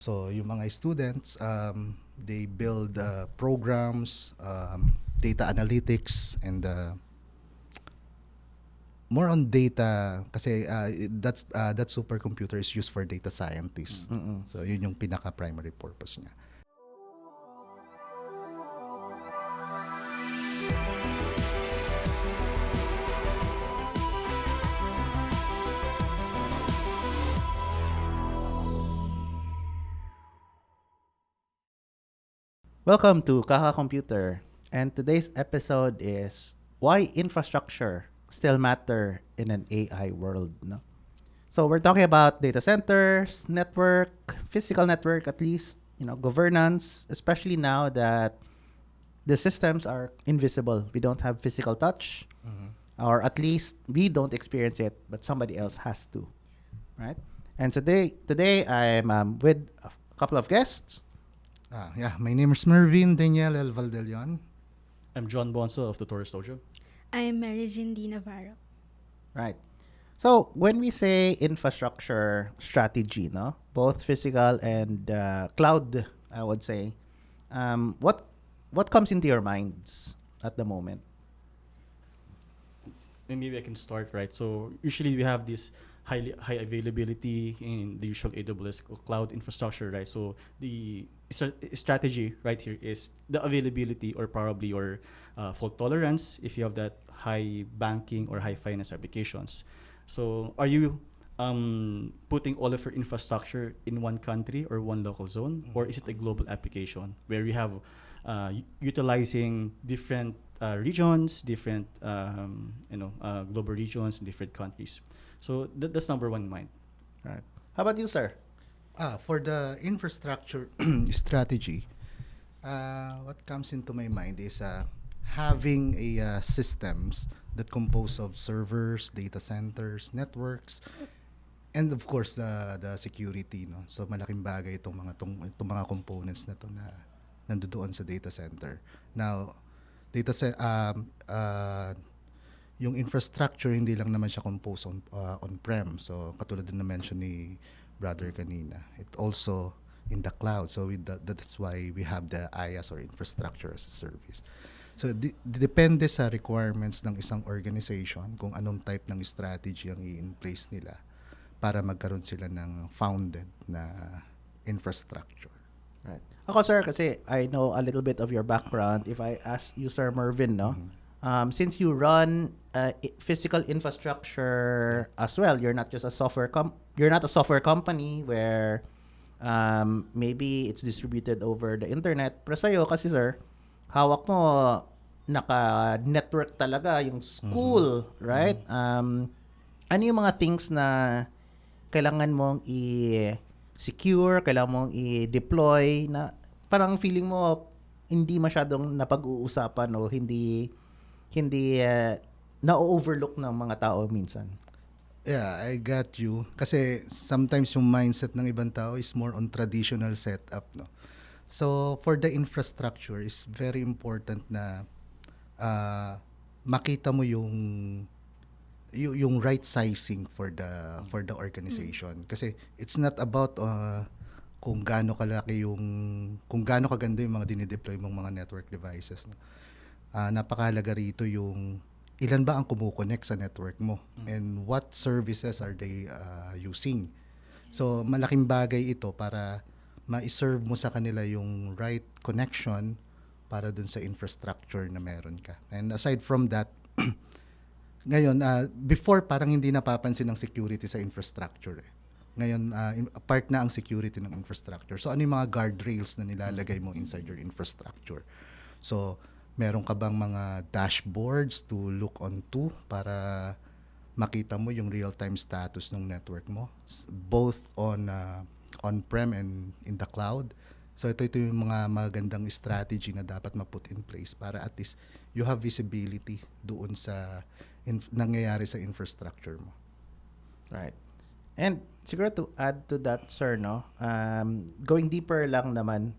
So yung mga students, they build programs, data analytics, and more on data kasi that supercomputer is used for data scientists. So yun yung pinaka primary purpose niya. Welcome to Kaka Computer, and today's episode is why infrastructure still matter in an AI world. No? So we're talking about data centers, network, physical network at least, governance, especially now that the systems are invisible. We don't have physical touch, or at least we don't experience it, but somebody else has to, right? And today I'm with a couple of guests. My name is Mervin Daniel El Valdelion. I'm John Bonso of Tutorials Dojo. I'm Mary Jean D. Navarro. Right. So when we say infrastructure strategy, no, both physical and cloud, I would say, what comes into your minds at the moment? Maybe I can start, right? So usually we have this high availability in the usual AWS cloud infrastructure, right? So the strategy right here is the availability or probably your fault tolerance if you have that high banking or high finance applications. So are you putting all of your infrastructure in one country or one local zone, or is it a global application where we have utilizing different regions, different global regions in different countries? So that's number one in mind. Right. How about you, sir? For the infrastructure strategy, what comes into my mind is having a systems that compose of servers, data centers, networks, and of course the security. No, so malaking bagay itong mga components na to na nandoon sa data center. Now, yung infrastructure hindi lang naman siya composed on-prem. So katulad din na mention ni brother kanina, it also in the cloud. So that's why we have the IaaS or infrastructure as a service. So depende sa requirements ng isang organization kung anong type ng strategy ang i-in place nila para magkaroon sila ng founded na infrastructure. Right. Ako, sir, kasi I know a little bit of your background. If I ask you, Sir Mervin, no? Since you run physical infrastructure as well, you're not just a you're not a software company where maybe it's distributed over the internet. Pero sa'yo, kasi sir, hawak mo naka-network talaga yung school, right? Ano yung mga things na kailangan mong i-secure, kailangan mong i-deploy na parang feeling mo hindi masyadong napag-uusapan o hindi na-overlook ng mga tao minsan? Yeah, I got you. Kasi sometimes yung mindset ng ibang tao is more on traditional setup, no? So, for the infrastructure, is very important na makita mo yung right sizing for the organization. Kasi it's not about kung gaano kaganda yung mga dinideploy mong mga network devices, no? Napakahalaga rito yung ilan ba ang kumukonect sa network mo and what services are they using. So malaking bagay ito para ma-serve mo sa kanila yung right connection para dun sa infrastructure na meron ka. And aside from that, ngayon, before parang hindi napapansin ng security sa infrastructure. Ngayon, part na ang security ng infrastructure. So ano yung mga guardrails na nilalagay mo inside your infrastructure? So meron ka bang mga dashboards to look onto para makita mo yung real-time status ng network mo, both on-prem and in the cloud? So ito yung mga magandang strategy na dapat ma-put in place para at least you have visibility doon sa nangyayari sa infrastructure mo. Right. And siguro to add to that, sir, no, going deeper lang naman,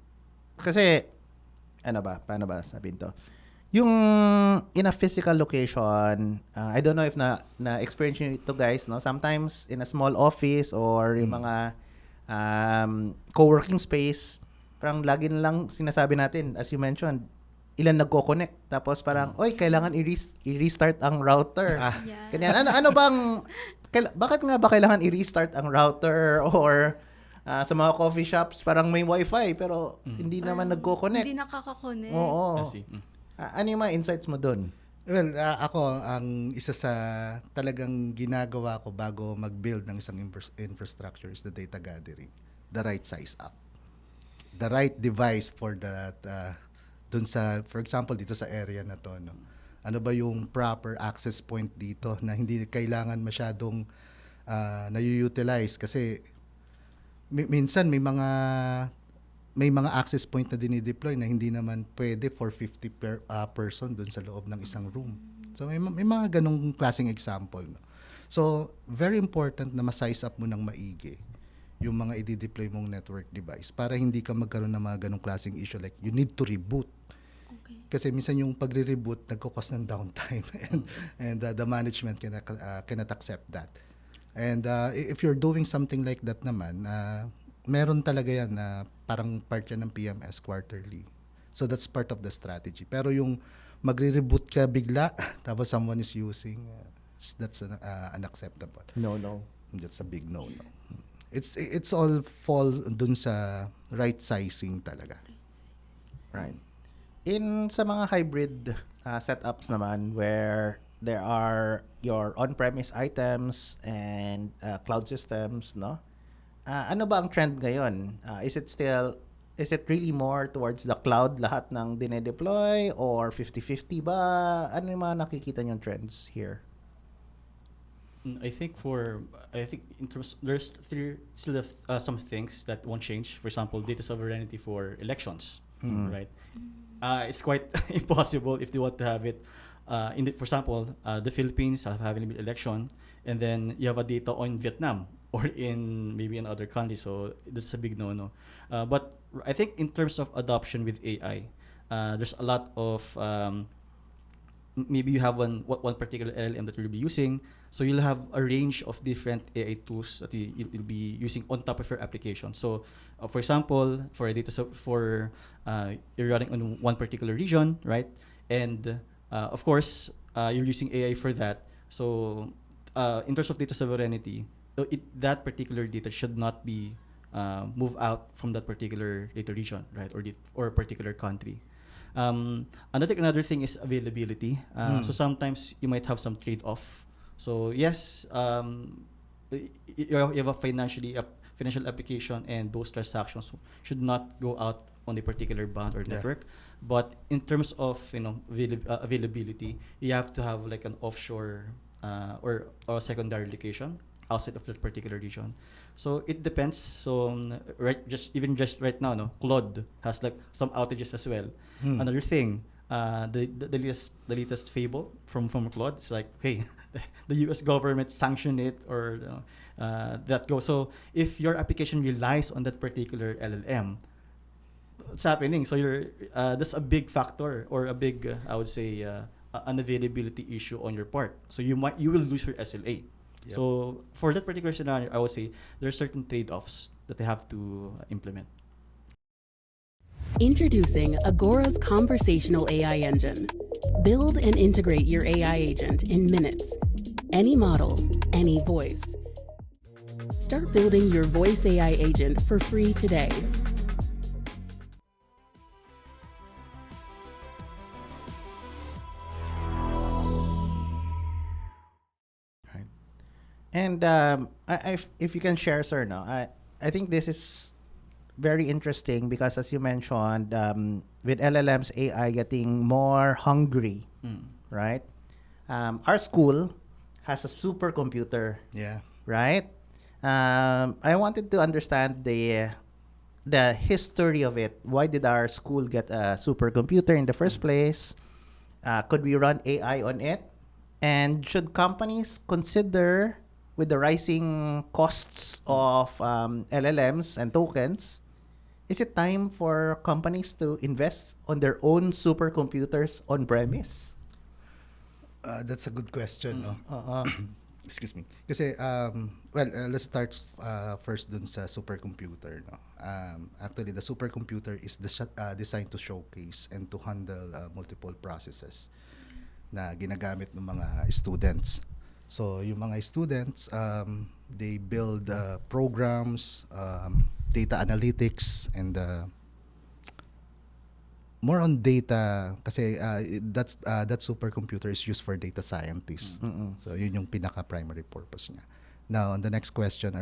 kasi paano ba sabihin to? Yung in a physical location, I don't know if na experience nyo ito, guys, no? Sometimes in a small office or yung mga co-working space, parang lagi na lang sinasabi natin, as you mentioned, ilan nagko-connect. Tapos parang, oy, kailangan i-restart ang router. Yeah. Ganyan. Ano bang, bakit nga ba kailangan i-restart ang router or sa mga coffee shops, parang may wifi pero hindi naman nagko-connect. Hindi nakaka-connect. Oo. I see. Ano yung mga insights mo dun? Well, ako, ang isa sa talagang ginagawa ko bago mag-build ng isang infrastructure is the data gathering. The right size up. The right device for that, dun sa, for example, dito sa area na to, no? Ano ba yung proper access point dito na hindi kailangan masyadong na-utilize kasi minsan may mga access point na dinideploy na hindi naman pwede for 50 person dun sa loob ng isang room. So may mga ganong klaseng example. No? So very important na ma-size up mo ng maigi yung mga i-deploy mong network device para hindi ka magkaroon ng mga ganong klaseng issue like you need to reboot. Okay. Kasi minsan yung pagre-reboot nagko-cause ng downtime and the management cannot accept that. And if you're doing something like that naman, meron talaga yan na parang part yan ng PMS quarterly. So that's part of the strategy. Pero yung magre-reboot ka bigla tapos someone is using, that's unacceptable. No. That's a big no-no. It's all fall dun sa right sizing talaga. Right. Sa mga hybrid setups naman where there are your on-premise items and cloud systems, no? Ano ba ang trend ngayon? Is it really more towards the cloud lahat ng dinedeploy or 50-50 ba? Ano yung mga nakikita niyong trends here? I think in terms there's still some things that won't change. For example, data sovereignty for elections, right? It's quite impossible if they want to have it. For example, the Philippines have having an election, and then you have a data on Vietnam or in maybe in other countries. So this is a big no-no. But I think in terms of adoption with AI, there's a lot of maybe you have one particular LLM that you'll be using, so you'll have a range of different AI tools that you'll be using on top of your application. So, for example, for a you're running on one particular region, right? And of course, you're using AI for that. So, in terms of data sovereignty, that particular data should not be moved out from that particular data region, right, or particular country. Another thing is availability. So sometimes you might have some trade-off. So yes, you have a financial application, and those transactions should not go out on a particular band or network. But in terms of availability, you have to have like an offshore or a secondary location outside of that particular region. So it depends. So just right now, no, Claude has like some outages as well. Another thing, the latest fable from Claude is like, hey, the U.S. government sanctioned it or that goes. So if your application relies on that particular LLM, what's happening? So that's a big factor or a big I would say unavailability issue on your part. So you will lose your SLA. Yep. So for that particular scenario, I would say there are certain trade-offs that they have to implement. Introducing Agora's conversational AI engine. Build and integrate your AI agent in minutes. Any model, any voice. Start building your voice AI agent for free today. And if you can share, sir, no, I think this is very interesting because, as you mentioned, with LLMs, AI getting more hungry, right? Our school has a supercomputer, Yeah. right? I wanted to understand the history of it. Why did our school get a supercomputer in the first place? Could we run AI on it? And should companies consider, with the rising costs of LLMs and tokens, is it time for companies to invest on their own supercomputers on premise? That's a good question. No? Excuse me. Kasi, let's start first dun sa supercomputer. No? Actually, the supercomputer is designed to showcase and to handle multiple processes na ginagamit ng mga students. So, yung mga students, they build programs, data analytics, and more on data kasi that supercomputer is used for data scientists. So yun yung pinaka primary purpose niya. Now, on the next question,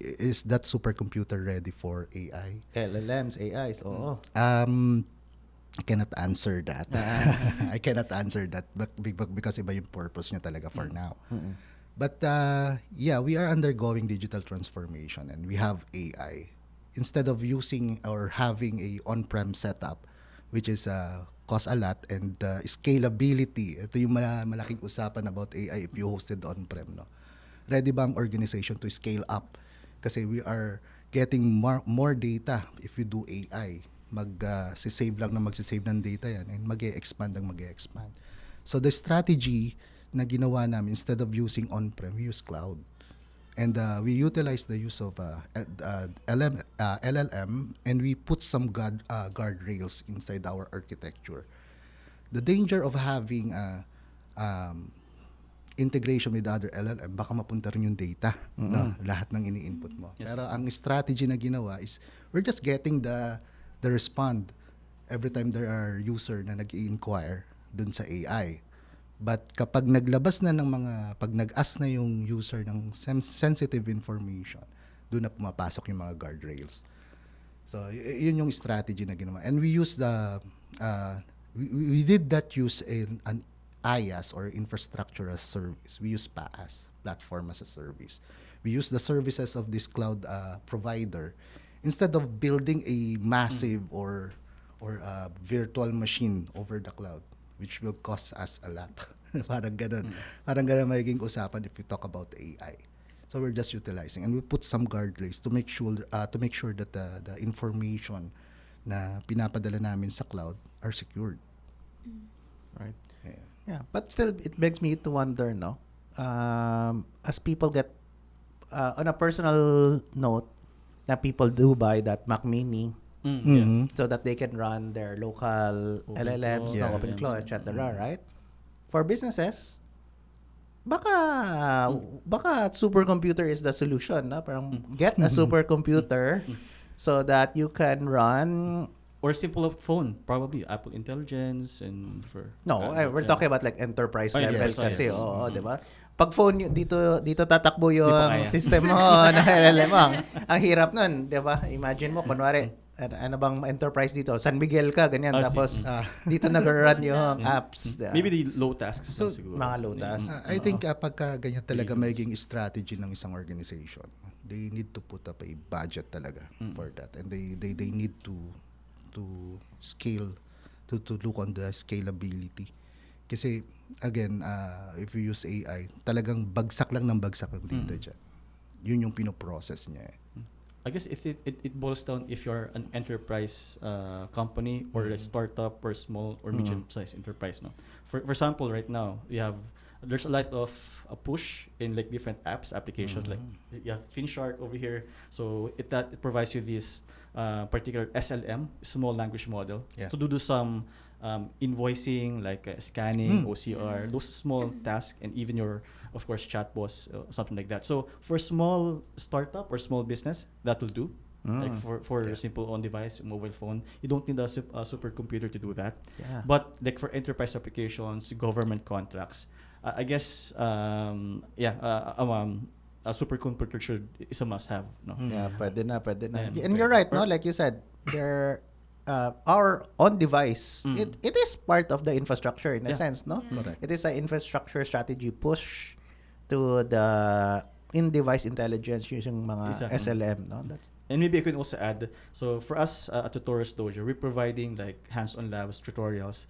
is that supercomputer ready for AI? LLMs, AIs, oo. I cannot answer that. I cannot answer that because iba yung purpose niya talaga for now. But yeah, we are undergoing digital transformation and we have AI. Instead of using or having a on-prem setup, which is cost a lot, and scalability. Ito yung malaking usapan about AI if you hosted on-prem. No? Ready ba ang organization to scale up? Kasi we are getting more data if you do AI. Mag-save lang na mag-save ng data yan and mag-e-expand ang mag-e-expand. So the strategy na ginawa namin, instead of using on-prem, we use cloud. And we utilize the use of LLM, and we put some guardrails inside our architecture. The danger of having integration with other LLM, baka mapunta rin yung data, no? Lahat ng ini-input mo. Yes. Pero ang strategy na ginawa is we're just getting the respond every time there are user na nag-i-inquire dun sa AI. But kapag naglabas na pag nag-ask na yung user ng sensitive information, doon na pumapasok yung mga guardrails. So, yun yung strategy na ginawa. And we use we did that use in an IaaS or infrastructure as service. We use PaaS, platform as a service. We use the services of this cloud provider instead of building a massive or a virtual machine over the cloud, which will cost us a lot. Parang ganun. Parang ganun magiging usapan if we talk about AI. So we're just utilizing, and we put some guardrails to make sure that the information na pinapadala namin sa cloud are secured. Right. Yeah. Yeah, but still, it begs me to wonder, no? As people get, on a personal note, na people do buy that Mac Mini so that they can run their local Open LLMs, Claw, no, OpenClaw, LLMs, etc. Right? For businesses, baka supercomputer is the solution, no? Parang get a supercomputer so that you can run. Or simple phone, probably Apple Intelligence and for We're talking about like enterprise Oh, level yes, kasi, yes. oo, 'di ba? Pag phone dito tatakbo yung Di pa kaya. system mo na LLM. Ang hirap nun, 'di ba? Imagine mo kunwari ano bang enterprise dito? San Miguel ka, ganyan. Oh, Tapos dito nag-run yung apps. maybe the low tasks So, lang siguro. mga low tasks. I think pagka ganyan talaga Reasons. magiging strategy ng isang organization, they need to put up a budget talaga for that, and they need to scale, to look on the scalability. Kasi again, if you use AI, talagang bagsak lang ng bagsak ang data dyan. Yun yung pinoprocess niya. I guess it boils down if you're an enterprise company or a startup or small or medium-sized enterprise. No, for example, right now there's a lot of a push in like different applications. Like you have Finshark over here, so it provides you this particular SLM, small language model, Yeah. to do some invoicing, like scanning, OCR, those small tasks, and even your, of course, chatbots, something like that. So for small startup or small business, that will do. Like for simple on-device mobile phone, you don't need a supercomputer to do that. Yeah. But like for enterprise applications, government contracts, I guess a supercomputer is a must-have. No. Yeah, pwede na. Yeah. And you're right, no? Like you said, our on-device, it is part of the infrastructure in a sense, no? Correct. It is an infrastructure strategy push to the in-device intelligence using mga Exactly. SLM, no? And maybe I could also add, so for us at Tutorials Dojo, we're providing like hands-on labs, tutorials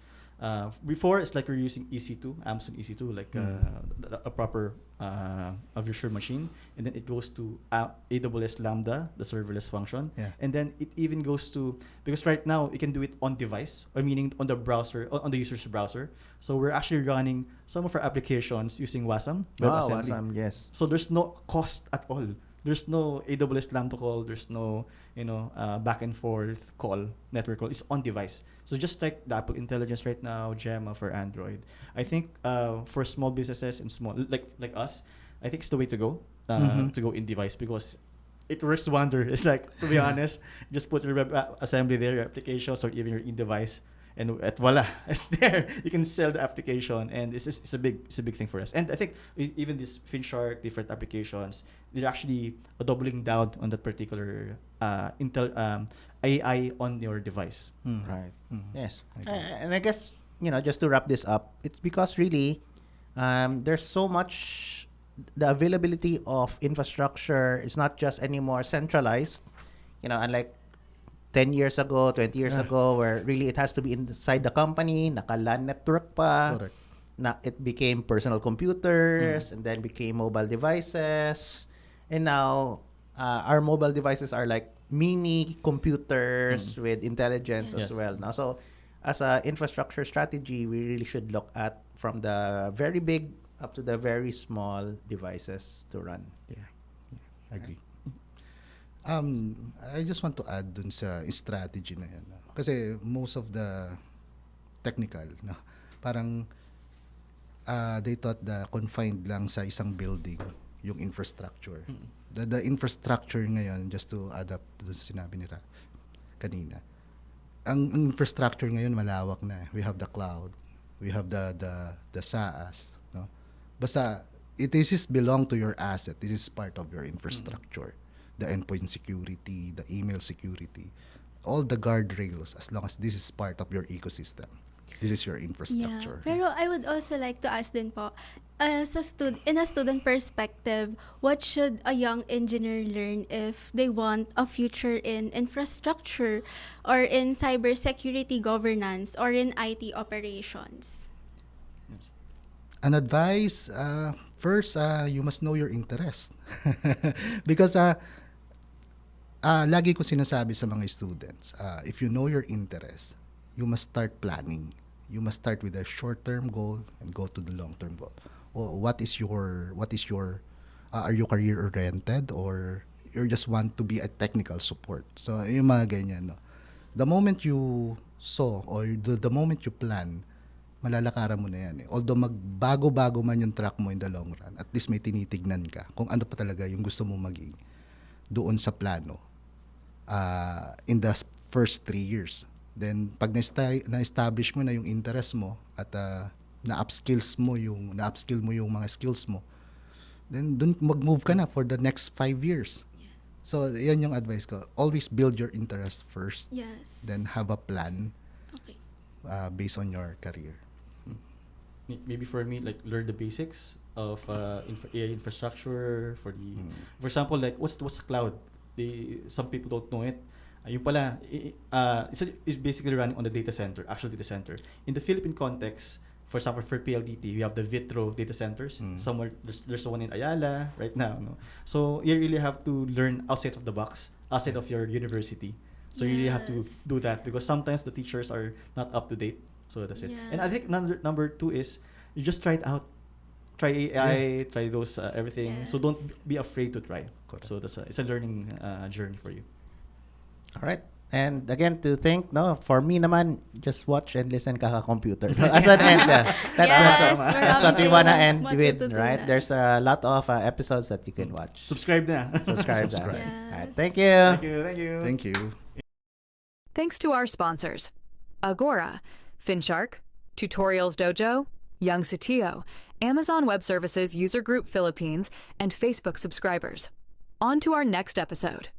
Before, it's like we're using EC2, Amazon EC2, like a proper a virtual machine, and then it goes to AWS Lambda, the serverless function, Yeah. and then it even goes to, because right now you can do it on device, or meaning on the browser, on the user's browser. So we're actually running some of our applications using Wasm, WebAssembly. Awesome. Yes. So there's no cost at all. There's no AWS Lambda call. There's no, back and forth call, network call. It's on device. So just like the Apple Intelligence right now, Gemma for Android. I think for small businesses and small like us, I think it's the way to go. To go in device, because it works wonder. It's like, to be honest, just put your WebAssembly there, your applications, or even your in device. And voila, it's there. You can sell the application, and it's a big thing for us. And I think even this FinShark, different applications, they're actually doubling down on that particular AI on your device. Right. Yes. I agree. And I guess, just to wrap this up, it's because really there's so much, the availability of infrastructure is not just anymore centralized, unlike 10 years ago, 20 years ago, where really it has to be inside the company, naka-LAN network pa. Correct. It became personal computers, and then became mobile devices. And now, our mobile devices are like mini computers with intelligence as Yes. well. Now, so as a infrastructure strategy, we really should look at from the very big up to the very small devices to run. Agree. I just want to add dun sa strategy na yan. Kasi most of the technical, parang they thought the confined lang sa isang building yung infrastructure. The infrastructure ngayon, just to add up dun sa sinabi nila kanina, ang infrastructure ngayon malawak na. We have the cloud, we have the SaaS, no? Basta this is belong to your asset. This is part of your infrastructure. The endpoint security, the email security, all the guardrails, as long as this is part of your ecosystem. This is your infrastructure. Yeah. Pero I would also like to ask din po, as in a student perspective, what should a young engineer learn if they want a future in infrastructure or in cybersecurity governance or in IT operations? An advice, first, you must know your interest. Because lagi ko sinasabi sa mga students, if you know your interest, you must start planning. You must start with a short-term goal and go to the long-term goal. What is your are you career-oriented, or you just want to be a technical support? So, yung mga ganyan, no? The moment you saw or the moment you plan, malalakaran mo na yan. Although magbago-bago man yung track mo in the long run, at least may tinitignan ka kung ano pa talaga yung gusto mo maging doon sa plano in the first 3 years. Then, pag na-establish mo na yung interest mo at na-upskill mo yung mga skills mo, then dun mag-move ka na for the next 5 years. So, yan yung advice ko. Always build your interest first. Yes. Then have a plan Okay. based on your career. Maybe for me, like, learn the basics of AI infrastructure for example, like what's cloud? Some people don't know it. Yung pala, it's basically running on the data center, actual data center. In the Philippine context, for example, for PLDT, we have the Vitro data centers. Somewhere there's one in Ayala right now. No? So you really have to learn outside of the box, outside of your university. So you really have to do that, because sometimes the teachers are not up to date. So that's it. Yeah. And I think number 2 is you just try it out. Try AI, try those everything. So don't be afraid to try. Correct. So it's a learning journey for you. All right. And again, to think, for me naman, just watch and listen Kaka-Computer. As an end, that's what we want to end with, right? There's a lot of episodes that you can watch. Subscribe na. Subscribe. Subscribe. All Yes. right. Thank you. Thank you. Thank you. Thanks to our sponsors, Agora, FinShark, Tutorials Dojo, Young Satio, Amazon Web Services User Group Philippines, and Facebook subscribers. On to our next episode.